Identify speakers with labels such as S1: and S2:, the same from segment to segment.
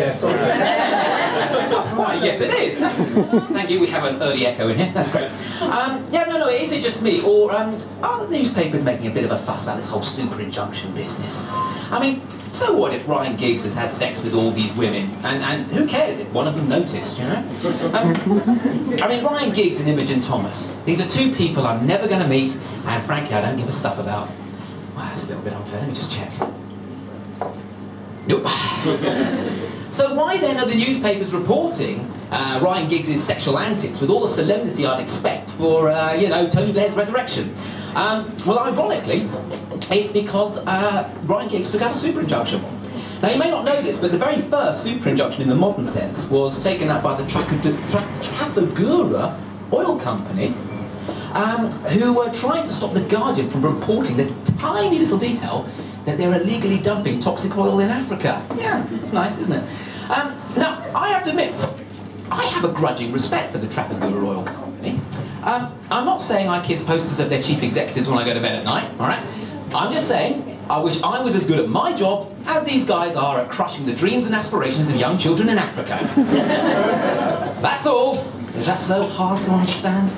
S1: Yes.
S2: Why, yes it is. Thank you, we have an early echo in here, that's great. Yeah, no, is it just me, or are the newspapers making a bit of a fuss about this whole super injunction business? I mean, so what if Ryan Giggs has had sex with all these women, and who cares if one of them noticed, you know? I mean, Ryan Giggs and Imogen Thomas, these are two people I'm never going to meet, and frankly I don't give a stuff about. Well, that's a little bit unfair, let me just check. Nope. So why then are the newspapers reporting Ryan Giggs' sexual antics with all the solemnity I'd expect for, you know, Tony Blair's resurrection? Well, ironically, it's because Ryan Giggs took out a super injunction. Now, you may not know this, but the very first super injunction in the modern sense was taken out by the Trafigura Oil Company, who were trying to stop The Guardian from reporting the tiny little detail that they're illegally dumping toxic oil in Africa. Yeah, it's nice, isn't it? Now, I have to admit, I have a grudging respect for the Trafigura Oil Company. I'm not saying I kiss posters of their chief executives when I go to bed at night, all right? I'm just saying I wish I was as good at my job as these guys are at crushing the dreams and aspirations of young children in Africa. That's all. Is that so hard to understand?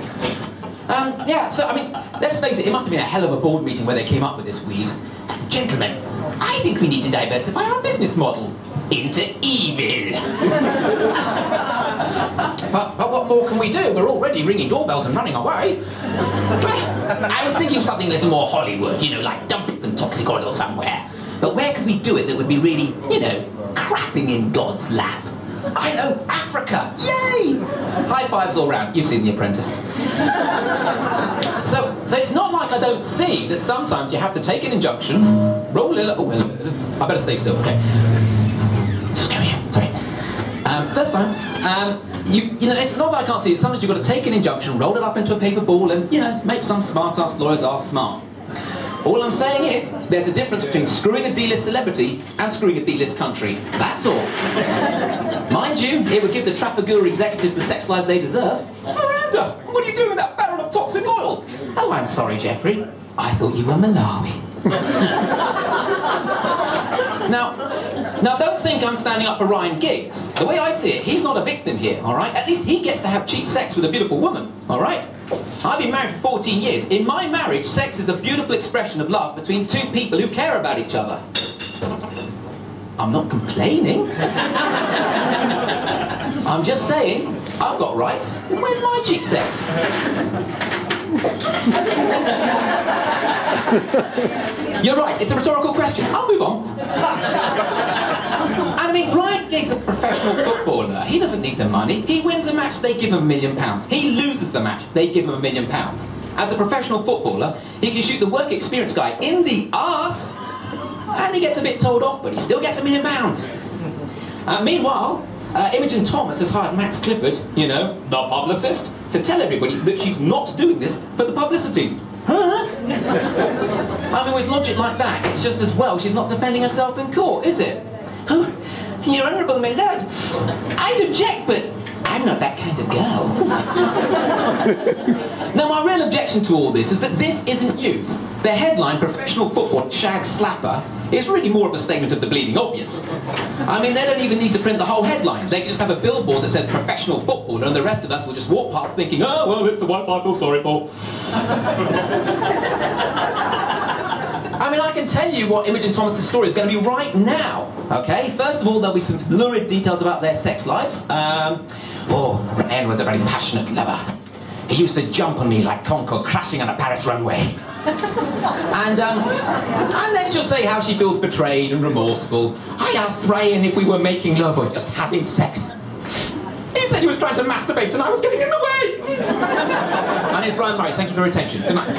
S2: Yeah, so, I mean, let's face it, it must have been a hell of a board meeting where they came up with this wheeze. Gentlemen, I think we need to diversify our business model into evil. but what more can we do? We're already ringing doorbells and running away. I was thinking of something a little more Hollywood, you know, like dumping some toxic oil somewhere. But where could we do it that would be really, you know, crapping in God's lap? I know, Africa! Yay! High fives all round. You've seen The Apprentice. So it's not like I don't see that sometimes you have to take an injunction, roll it up. Oh, I better stay still. Okay. Just go here. Sorry. First time. You know, it's not that I can't see it. Sometimes you've got to take an injunction, roll it up into a paper ball, and you know, make some smart-ass lawyers are smart. All I'm saying is, there's a difference between screwing a D-list celebrity and screwing a D-list country. That's all. Mind you, it would give the Trafigura executives the sex lives they deserve. Miranda, what are you doing with that barrel of toxic oil? Oh, I'm sorry, Jeffrey. I thought you were Malawi. Now, don't think I'm standing up for Ryan Giggs. The way I see it, he's not a victim here, all right? At least he gets to have cheap sex with a beautiful woman, all right? I've been married for 14 years. In my marriage, sex is a beautiful expression of love between two people who care about each other. I'm not complaining. I'm just saying, I've got rights. Where's my cheap sex? You're right, it's a rhetorical question. I'll move on. And I mean, Ryan Giggs is a professional footballer. He doesn't need the money. He wins a match, they give him £1 million. He loses the match, they give him £1 million. As a professional footballer, he can shoot the work experience guy in the arse, and he gets a bit told off, but he still gets £1 million. Meanwhile, Imogen Thomas has hired Max Clifford, you know, the publicist, to tell everybody that she's not doing this for the publicity. Huh? I mean, with logic like that, it's just as well she's not defending herself in court, is it? Oh, Your Honourable, my lord, I'd object, but I'm not that kind of girl. Now, my real objection to all this is that this isn't news. The headline, Professional Football Shag Slapper, is really more of a statement of the bleeding obvious. I mean, they don't even need to print the whole headline. They can just have a billboard that says professional footballer, and the rest of us will just walk past thinking, oh, well, it's the wife I feel sorry for. I mean, I can tell you what Imogen Thomas's story is going to be right now, okay? First of all, there'll be some lurid details about their sex lives. Ed was a very passionate lover. He used to jump on me like Concorde crashing on a Paris runway. And then she'll say how she feels betrayed and remorseful. I asked Ryan if we were making love or just having sex. He said he was trying to masturbate and I was getting in the way. My name's Brian Murray. Thank you for your attention. Good night.